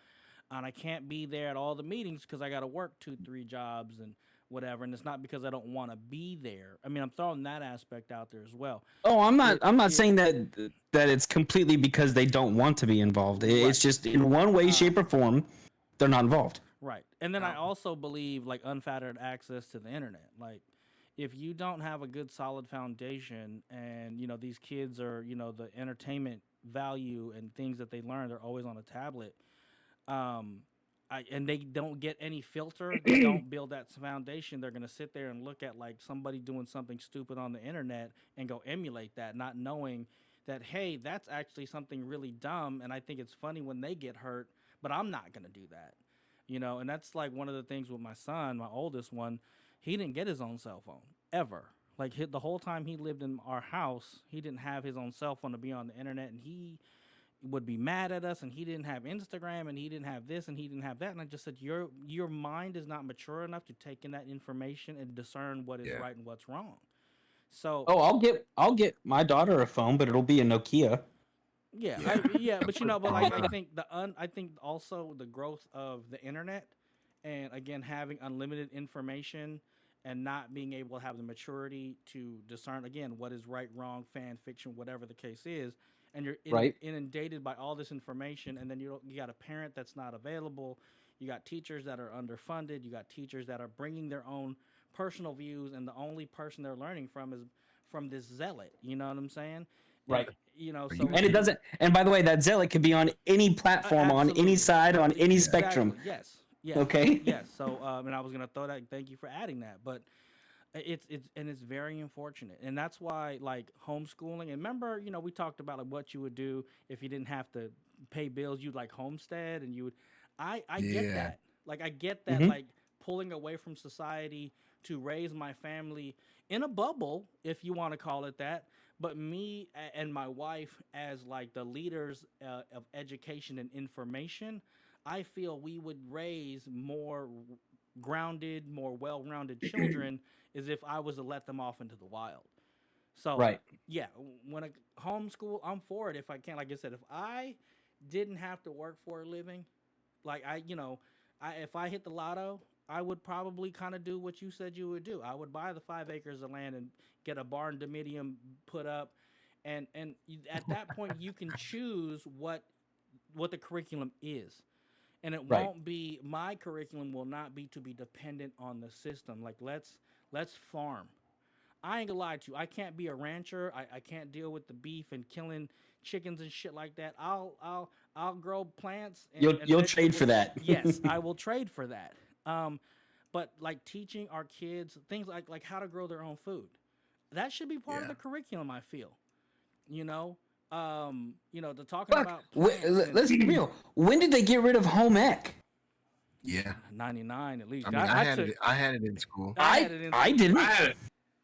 And I can't be there at all the meetings because I got to work 2-3 jobs and whatever. And it's not because I don't want to be there. I mean, I'm throwing that aspect out there as well. Oh, I'm not saying that it's completely because they don't want to be involved. It's just in one way, shape, or form, they're not involved. Right. And then I also believe like unfettered access to the internet. Like if you don't have a good solid foundation and, these kids are, the entertainment value and things that they learn, they're always on a tablet. And they don't get any filter. They don't build that foundation. They're going to sit there and look at like somebody doing something stupid on the internet and go emulate that, not knowing that, hey, that's actually something really dumb, and I think it's funny when they get hurt, but I'm not gonna do that. And that's like one of the things with my son, my oldest one. He didn't get his own cell phone ever. Like the whole time he lived in our house, he didn't have his own cell phone to be on the internet, and he would be mad at us, and he didn't have Instagram, and he didn't have this, and he didn't have that. And I just said, your mind is not mature enough to take in that information and discern what is right and what's wrong. So I'll get my daughter a phone, but it'll be a Nokia. yeah, but but like I think also the growth of the internet, and again having unlimited information and not being able to have the maturity to discern again what is right, wrong, fan fiction, whatever the case is, and you're inundated by all this information, and then you got a parent that's not available, you got teachers that are underfunded, you got teachers that are bringing their own personal views, and the only person they're learning from is from this zealot. You know what I'm saying? Right. So And it doesn't. And by the way, that zealot could be on any platform, on any side, on any spectrum. Yes. Okay. Yes. So, and I was gonna throw that. Thank you for adding that. But it's very unfortunate, and that's why like homeschooling. And remember, we talked about like what you would do if you didn't have to pay bills. You'd like homestead, and you would. I get that. Like I get that. Like pulling away from society to raise my family in a bubble, if you want to call it that. But me and my wife, as like the leaders of education and information, I feel we would raise more grounded, more well-rounded children as if I was to let them off into the wild. So, yeah, when a homeschool, I'm for it if I can. Like I said, if I didn't have to work for a living, like if I hit the lotto, I would probably kind of do what you said you would do. I would buy the 5 acres of land and get a barn dominium put up, and at that point you can choose what the curriculum is, and it won't be my curriculum will not be to be dependent on the system. Like let's farm. I ain't gonna lie to you. I can't be a rancher. I can't deal with the beef and killing chickens and shit like that. I'll grow plants. And you'll trade for that. Yes, I will trade for that. But like teaching our kids things like how to grow their own food, that should be part of the curriculum. I feel, the talking about. Let's be real. When did they get rid of home ec? Yeah, 99 at least. I mean, I had it in school. I didn't.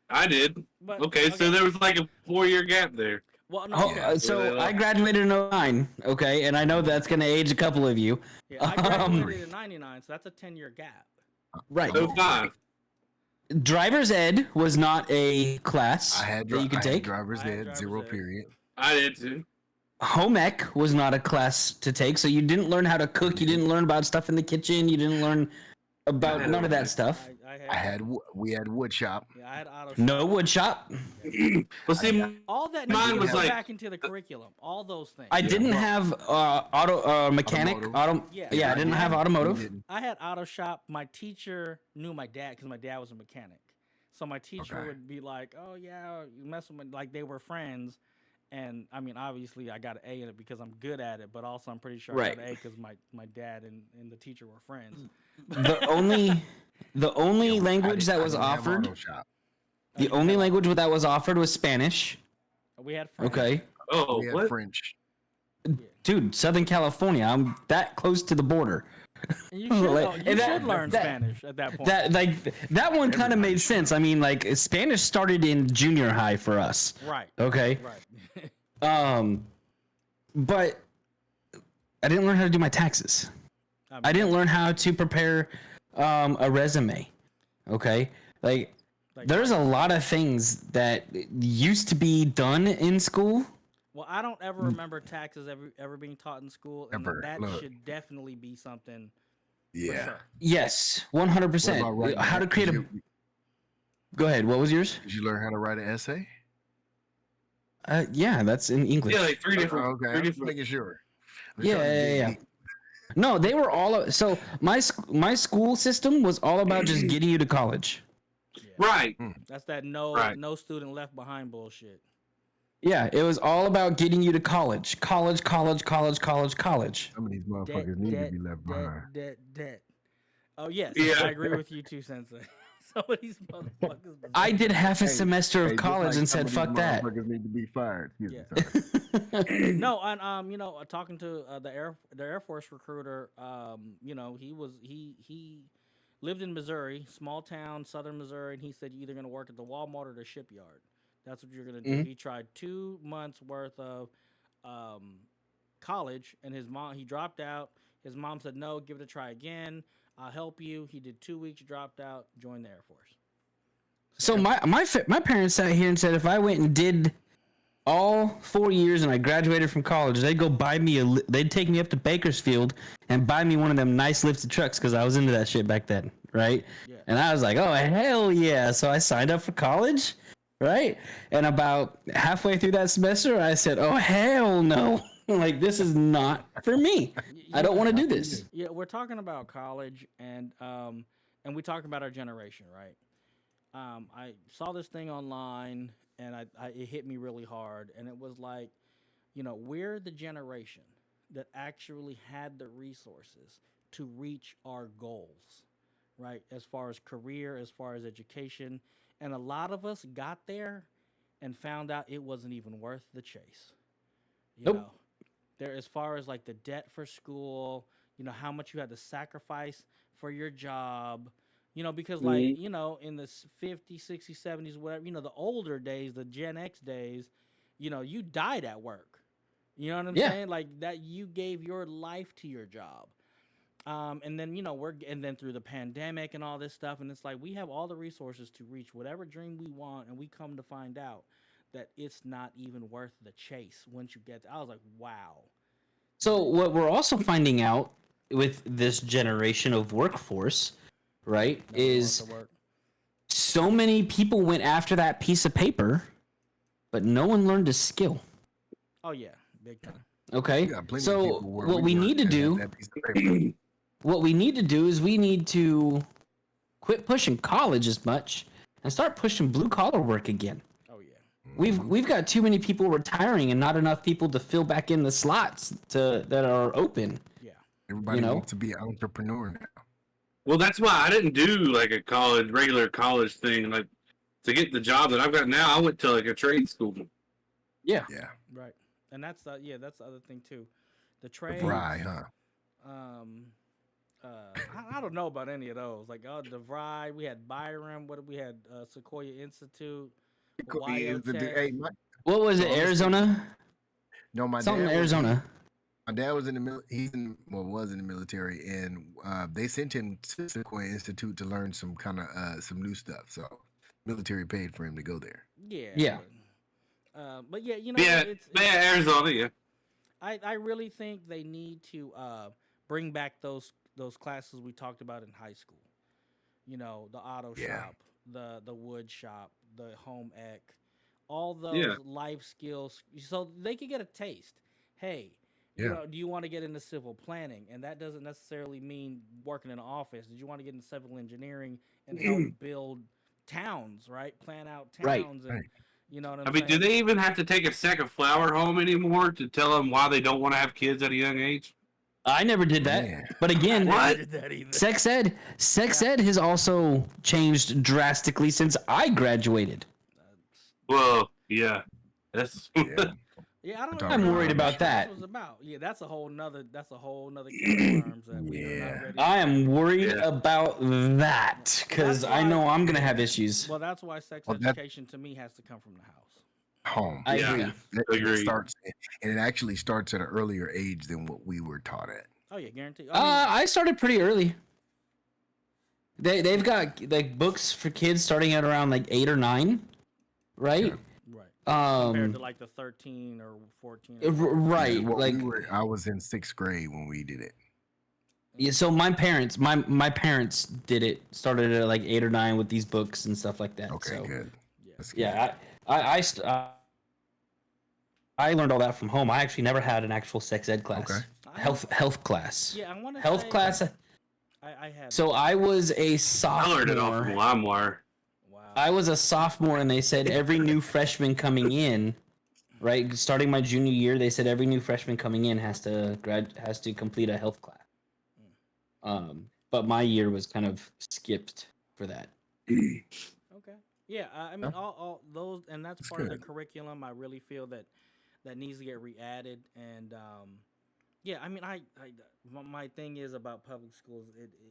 I did. But, okay, so there was like a 4-year gap there. Well, no, so I graduated in 09, okay, and I know that's going to age a couple of you. Yeah, I graduated in 99, so that's a 10-year gap. Right. 05. Driver's ed was not a class that you could take. Driver's ed, 0 period. I did too. Home ec was not a class to take, so you didn't learn how to cook. You didn't learn about stuff in the kitchen. You didn't learn about none of that stuff. We had wood shop. Yeah, I had auto shop. No wood shop. Well, see, all that mine was like back into the curriculum. All those things. I didn't have mechanic. Automotive. I didn't have automotive. I had auto shop. My teacher knew my dad because my dad was a mechanic. So my teacher would be like, "Oh yeah, you mess with me," like they were friends. And I mean, obviously, I got an A in it because I'm good at it, but also I'm pretty sure I got an A because my dad and the teacher were friends. The only language that was offered. The only language that was offered was Spanish. We had French. Okay. Oh, We had what? French. Dude, Southern California. I'm that close to the border. And you should learn Spanish at that point. That one kind of made sense. I mean, like Spanish started in junior high for us. Right. Okay. Right. But I didn't learn how to do my taxes. I didn't learn how to prepare a resume. Okay. Like there's a lot of things that used to be done in school. Well, I don't ever remember taxes ever being taught in school, and that should definitely be something. Yeah. Sure. Yes, 100%. How to create a. Go ahead. What was yours? Did you learn how to write an essay? Yeah, that's in English. Yeah, like three different. Okay, Three I'm different. making sure. Yeah. No, they were all. So my school system was all about just getting you to college. Yeah. Right. That's that no student left behind bullshit. Yeah, it was all about getting you to college. College. Some of these motherfuckers need to be left behind. Debt. Oh yes, Yeah. I agree with you too, Sensei. Some of these motherfuckers. I did half a Hey, semester of just college like and some said, of these "Fuck that." motherfuckers need to be fired. Excuse Yeah. me, sorry. No, and talking to the Air Force recruiter, he lived in Missouri, small town, southern Missouri, and he said you're either gonna work at the Walmart or the shipyard. That's what you're gonna do. Mhm. He tried 2 months worth of um, college, and he dropped out. His mom said no, give it a try again. I'll help you. He did 2 weeks, dropped out, joined the Air Force. So my parents sat here and said if I went and did all 4 years and I graduated from college, they'd go buy me they'd take me up to Bakersfield and buy me one of them nice lifted trucks because I was into that shit back then, right? Yeah. And I was like, oh hell yeah! So I signed up for college, right? And about halfway through that semester, I said, oh hell no! Like this is not for me. I don't want to do this. Yeah, we're talking about college, and we talking about our generation, right? I saw this thing online, and it hit me really hard, and it was like, we're the generation that actually had the resources to reach our goals, right? As far as career, as far as education, and a lot of us got there and found out it wasn't even worth the chase. You Nope. know, there as far as like the debt for school, how much you had to sacrifice for your job, because like, in the 50s, 60s, 70s, whatever, the older days, the Gen X days, you died at work. You know what I'm Yeah. saying? Like that you gave your life to your job. And then, and then through the pandemic and all this stuff, and it's like we have all the resources to reach whatever dream we want, and we come to find out that it's not even worth the chase once you get I was like, wow. So what we're also finding out with this generation of workforce, right, No one wants is to work. so many people went after that piece of paper, but no one learned a skill. Oh yeah, big time. Okay, We got plenty of so people where what we worked need to that had do, that piece of paper. what we need to do is we need to quit pushing college as much and start pushing blue collar work again. Oh yeah. We've got too many people retiring and not enough people to fill back in the slots that are open. Yeah. Everybody know? wants to be an entrepreneur now. Well, that's why I didn't do like a regular college thing. Like to get the job that I've got now, I went to like a trade school. Yeah. Yeah. Right. And that's the other thing too. The The trade. Bry, huh? I don't know about any of those. Like DeVry, we had Byram. What we had? Sequoia Institute. Hey, What was it? So, Arizona? no, my Something dad in Arizona. My dad was in the was in the military, and they sent him to Sequoia Institute to learn some kind of some new stuff. So, military paid for him to go there. Yeah. Yeah. But yeah, it's Arizona, yeah. I really think they need to bring back those classes we talked about in high school. The auto Yeah. shop, the wood shop, the home ec, all those Yeah. life skills, so they could get a taste. Hey, Yeah. do you want to get into civil planning? And that doesn't necessarily mean working in an office. Did you want to get into civil engineering and help build towns, right? Plan out towns, Right. and Right. you know what I'm I mean, saying? do they even have to take a second flower home anymore to tell them why they don't want to have kids at a young age? I never did that. Man. But again, I never What? did that either. sex ed has also changed drastically since I graduated. Well, yeah, that's Yeah. Yeah, I don't. I'm even know worried what about this that. was about. Yeah, that's a whole nother can of worms that we are Yeah. not ready. I am worried Yeah. about that because That's I know why- I'm gonna have issues. Well, that's why sex Well, that- education to me has to come from the house. Home. I Yeah. agree. Agreed. And it actually starts at an earlier age than what we were taught at. Oh yeah, guaranteed. I started pretty early. They've got like books for kids starting at around like 8 or 9, right? Yeah. right. Compared to Um, like the 13 or 14. right. Well, Like I was in 6th grade when we did it. yeah, so my parents did it. Started at like 8 or 9 with these books and stuff like that. Okay, so, good. Yeah. That's good. yeah, I learned all that from home. I actually never had an actual sex ed class. Okay. Health class. Yeah, I want to. Health class. I had. So I was a I learned it off of sophomore. LimeWire. Wow. I was a sophomore, and they said every new freshman coming in, right, starting my junior year, they said every new freshman coming in has to complete a health class. But my year was kind of skipped for that. Okay. Yeah, I mean, all those, and that's That's part of the good. curriculum. I really feel that needs to get re-added, and yeah, I mean, my thing is about public schools,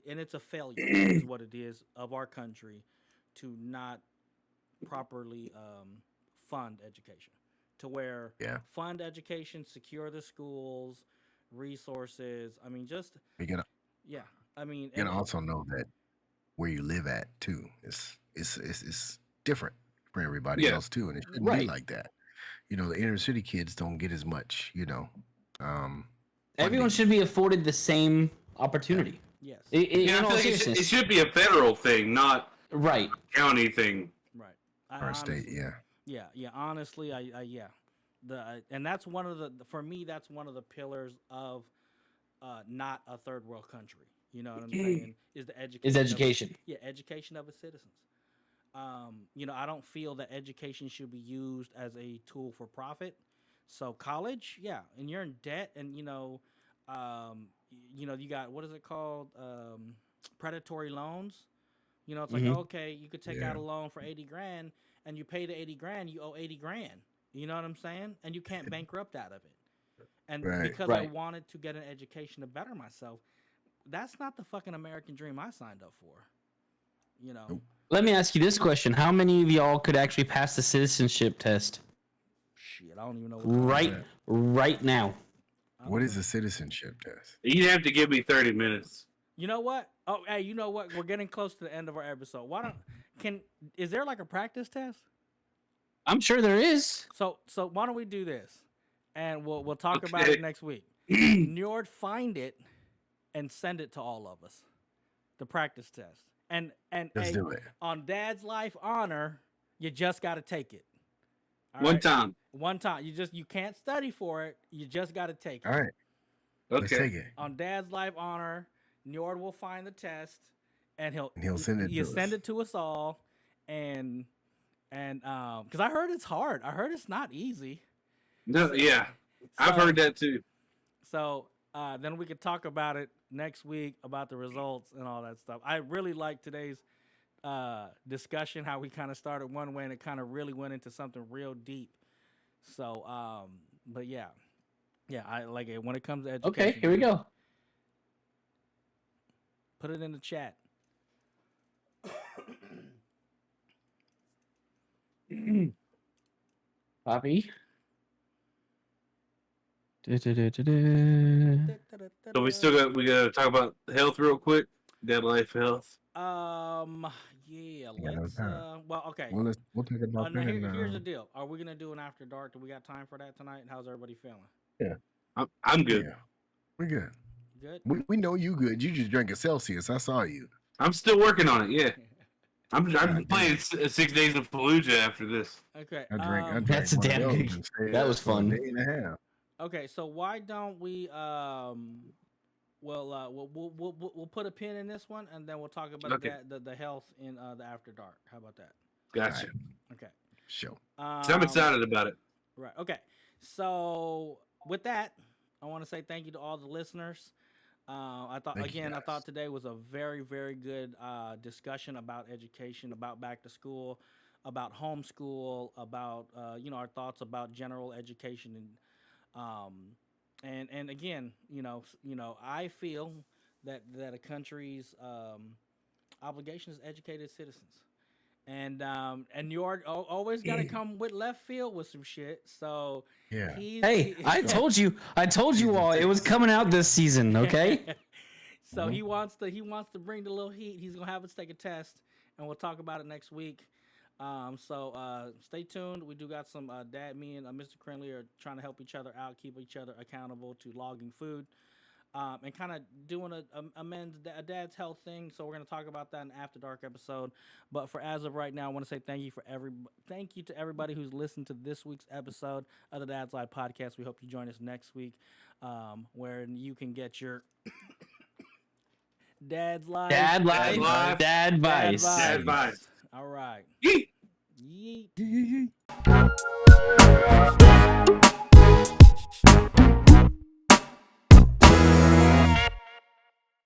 and it's a failure, is what it is of our country, to not properly fund education, to where Yeah. fund education, secure the schools, resources. I mean, just You gotta yeah. I mean, you gotta also know that where you live at too is different for everybody Yeah. else too, and it shouldn't be Right. like that. The inner city kids don't get as much, Everyone funding. should be afforded the same opportunity. yes, In Yeah, I all feel like seriousness. it should be a federal thing, not Right. a county thing. right. I Our state, honestly, yeah. Honestly, yeah. And that's one of the for me. That's one of the pillars of not a third world country. You know what I'm saying? Is the education? Is education. Education of its citizens. I don't feel that education should be used as a tool for profit. So college, yeah, and you're in debt, and you got what is it called? Predatory loans. It's like, Mhm. okay, you could take Yeah. out a loan for 80 grand, and you pay the 80 grand, you owe 80 grand. You know what I'm saying? And you can't bankrupt out of it. And Right. because I Right. wanted to get an education to better myself, that's not the fucking American dream I signed up for. Nope. Let me ask you this question: how many of y'all could actually pass the citizenship test Shit, I don't even know what time it is. right now? What is a citizenship test? You'd have to give me 30 minutes. You know what? Oh, hey, you know what? We're getting close to the end of our episode. Is there like a practice test? I'm sure there is. So why don't we do this, and we'll talk about Okay. it next week. Njord, find it and send it to all of us, the practice test. And Let's hey, do it. on Dad's life honor, you just got to take it. All One right? time. One time. You can't study for it. You just got to take it. All right. Let's Okay. take it. On Dad's life honor, Njord will find the test, and he'll send it to us. send it to us all, and because I heard it's hard. I heard it's not easy. No, yeah. I've So- heard that too. So then we could talk about it next week about the results and all that stuff. I really like today's discussion, how we kind of started one way and it kind of really went into something real deep. So, but yeah, I like it when it comes to education. Okay, here we go. Put it in the chat. Copy. So we gotta talk about health real quick. Dead life health. Yeah, Yeah, no let's. time. Well, okay. Well, we'll talk about No, that. here's the deal. Are we gonna do an after dark? Do we got time for that tonight? And how's everybody feeling? I'm good. Yeah, we're good. Good. We know you good. You just drank a Celsius. I saw you. I'm still working on it. Yeah. I'm God playing 6 days of Fallujah after this. Okay. I drank. That's a one of damn those good- and stayed that up was for a fun. day and a half. Okay, so why don't we we'll put a pin in this one and then we'll talk about Okay. the health in the after dark. How about that? Gotcha. Okay. Show. So I'm excited about it. Right. Okay. So with that, I want to say thank you to all the listeners. I thought Thank you, I guys. thought today was a very, very good discussion about education, about back to school, about homeschool, about our thoughts about general education, and again, I feel that a country's obligation is to educate its citizens. And Njord always got to come with left field with some shit. So Yeah. Hey, I told you all it was coming out this season. Okay. So he wants to bring the little heat. He's gonna have us take a test, and we'll talk about it next week. So stay tuned. We do got some me and Mr. Krinlee are trying to help each other out, keep each other accountable to logging food. And kind of doing a dad's health thing. So we're going to talk about that in After Dark episode. But for as of right now, I want to say thank you to everybody who's listened to this week's episode of the Dad's Live podcast. We hope you join us next week, where you can get your Dad's Live. Dad Life, life. Dad vice. Dad vice. All right. Yeet. Yeet. Yee, yee, yee.